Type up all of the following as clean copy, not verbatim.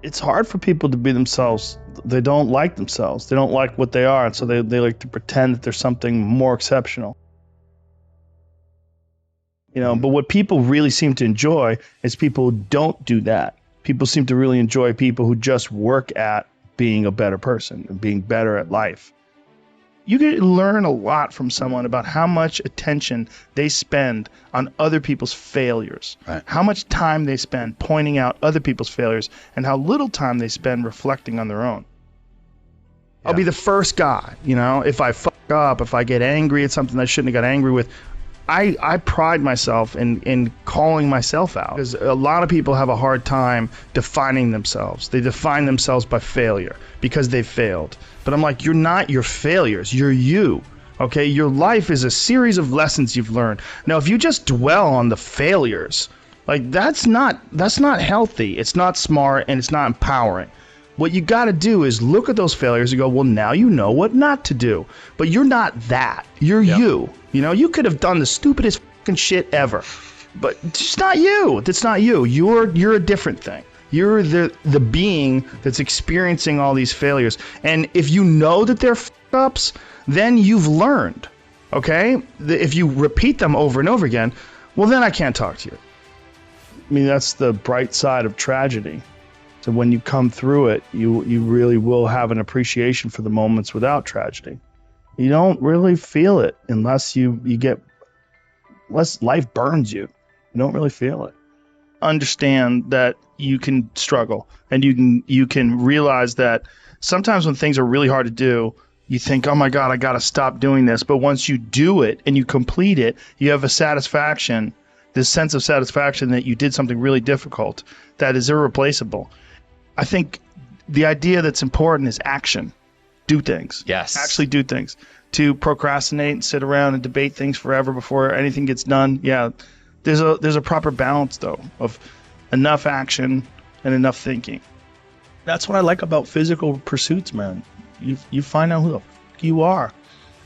it's hard for people to be themselves. They don't like themselves. They don't like what they are. And so they like to pretend that there's something more exceptional. You know, but what people really seem to enjoy is people who don't do that. People seem to really enjoy people who just work at being a better person and being better at life. You can learn a lot from someone about how much attention they spend on other people's failures, right. How much time they spend pointing out other people's failures, and how little time they spend reflecting on their own. Yeah. I'll be the first guy, you know, if I fuck up, if I get angry at something I shouldn't have got angry with, I pride myself in calling myself out, because a lot of people have a hard time defining themselves. They define themselves by failure because they failed. But I'm like, you're not your failures, you're you. Okay, your life is a series of lessons you've learned. Now, if you just dwell on the failures, like that's not healthy. It's not smart and it's not empowering. What you got to do is look at those failures and go, well, now you know what not to do. But you're not that. You're you. You know, you could have done the stupidest fucking shit ever, but it's not you. That's not you. You're a different thing. You're the being that's experiencing all these failures. And if you know that they're ups, then you've learned. Okay? If you repeat them over and over again, well, then I can't talk to you. I mean, that's the bright side of tragedy. So when you come through it, you really will have an appreciation for the moments without tragedy. You don't really feel it unless unless life burns you. You don't really feel it. Understand that you can struggle, and you can realize that sometimes when things are really hard to do, you think, oh my God, I got to stop doing this. But once you do it and you complete it, you have a satisfaction, this sense of satisfaction that you did something really difficult that is irreplaceable. I think the idea that's important is action. Do things. Yes. Actually do things. To procrastinate and sit around and debate things forever before anything gets done. Yeah. There's a proper balance, though, of enough action and enough thinking. That's what I like about physical pursuits, man. You find out who the fuck you are.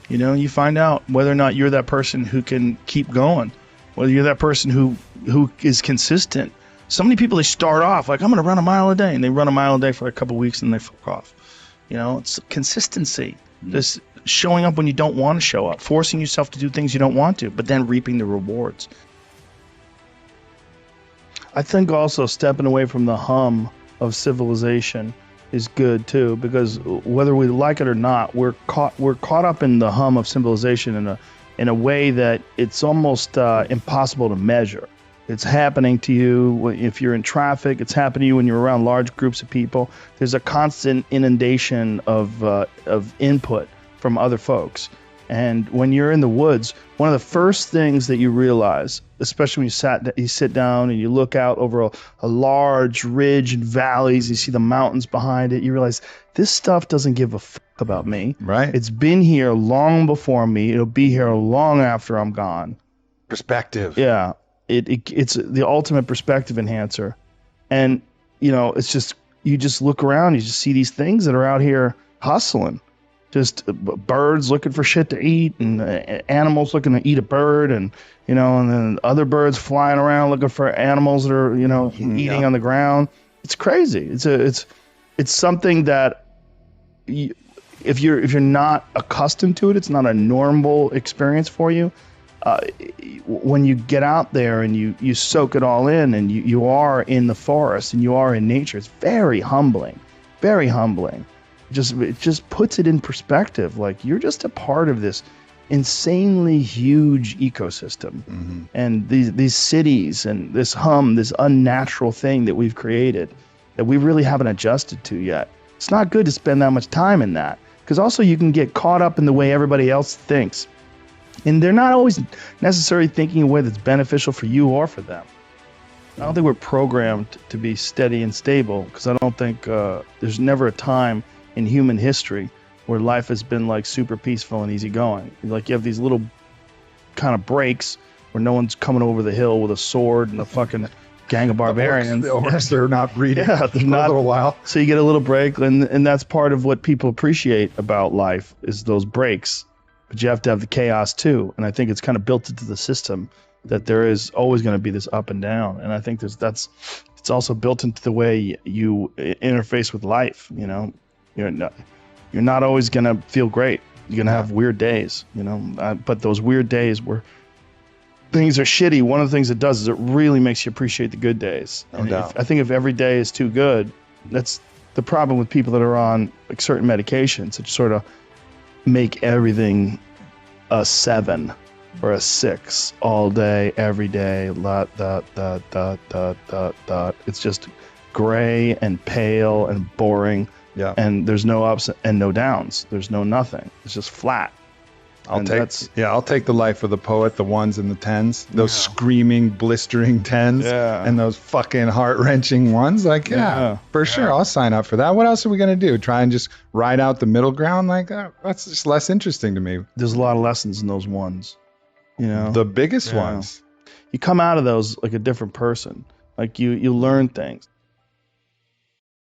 You know, you find out whether or not you're that person who can keep going, whether you're that person who is consistent. So many people, they start off like, I'm going to run a mile a day, and they run a mile a day for a couple of weeks and they fuck off. You know, it's consistency. Just showing up when you don't want to show up, forcing yourself to do things you don't want to, but then reaping the rewards. I think also stepping away from the hum of civilization is good too, because whether we like it or not, we're caught up in the hum of civilization in a way that it's almost impossible to measure. It's happening to you if you're in traffic. It's happening to you when you're around large groups of people. There's a constant inundation of input from other folks. And when you're in the woods, one of the first things that you realize, especially when you sit down and you look out over a large ridge and valleys, you see the mountains behind it, you realize this stuff doesn't give a fuck about me. Right. It's been here long before me. It'll be here long after I'm gone. Perspective. Yeah. It's the ultimate perspective enhancer. And, you know, it's just, you just look around, you just see these things that are out here hustling. Just birds looking for shit to eat, and animals looking to eat a bird, and, you know, and then other birds flying around looking for animals that are, you know, eating on the ground. It's crazy. It's something that if you're not accustomed to it, it's not a normal experience for you. When you get out there and you soak it all in, and you are in the forest and you are in nature, it's very humbling, very humbling. It just puts it in perspective. Like, you're just a part of this insanely huge ecosystem. Mm-hmm. And these cities and this this unnatural thing that we've created that we really haven't adjusted to yet. It's not good to spend that much time in that, because also you can get caught up in the way everybody else thinks. And they're not always necessarily thinking in a way that's beneficial for you or for them. I don't think we're programmed to be steady and stable, because I don't think there's never a time in human history where life has been like super peaceful and easygoing. Like, you have these little kind of breaks where no one's coming over the hill with a sword and a fucking gang of barbarians. The orcs, they're not breeding for a little while. So you get a little break, and that's part of what people appreciate about life, is those breaks. But you have to have the chaos too, and I think it's kind of built into the system that there is always going to be this up and down. And I think it's also built into the way you interface with life. You know, you're not always going to feel great. You're going to have weird days, you know, but those weird days where things are shitty, one of the things it does is it really makes you appreciate the good days. No doubt. I think if every day is too good, that's the problem with people that are on like certain medications that sort of make everything a 7 or a 6 all day, every day. It's just gray and pale and boring. Yeah. And there's no ups and no downs. There's no nothing. It's just flat. I'll take the life of the poet, the 1s and the 10s, those screaming, blistering 10s, and those fucking heart-wrenching 1s. Like, for sure, I'll sign up for that. What else are we going to do? Try and just ride out the middle ground? Like, that's just less interesting to me. There's a lot of lessons in those 1s, you know? The biggest ones. You come out of those like a different person. Like, you learn things.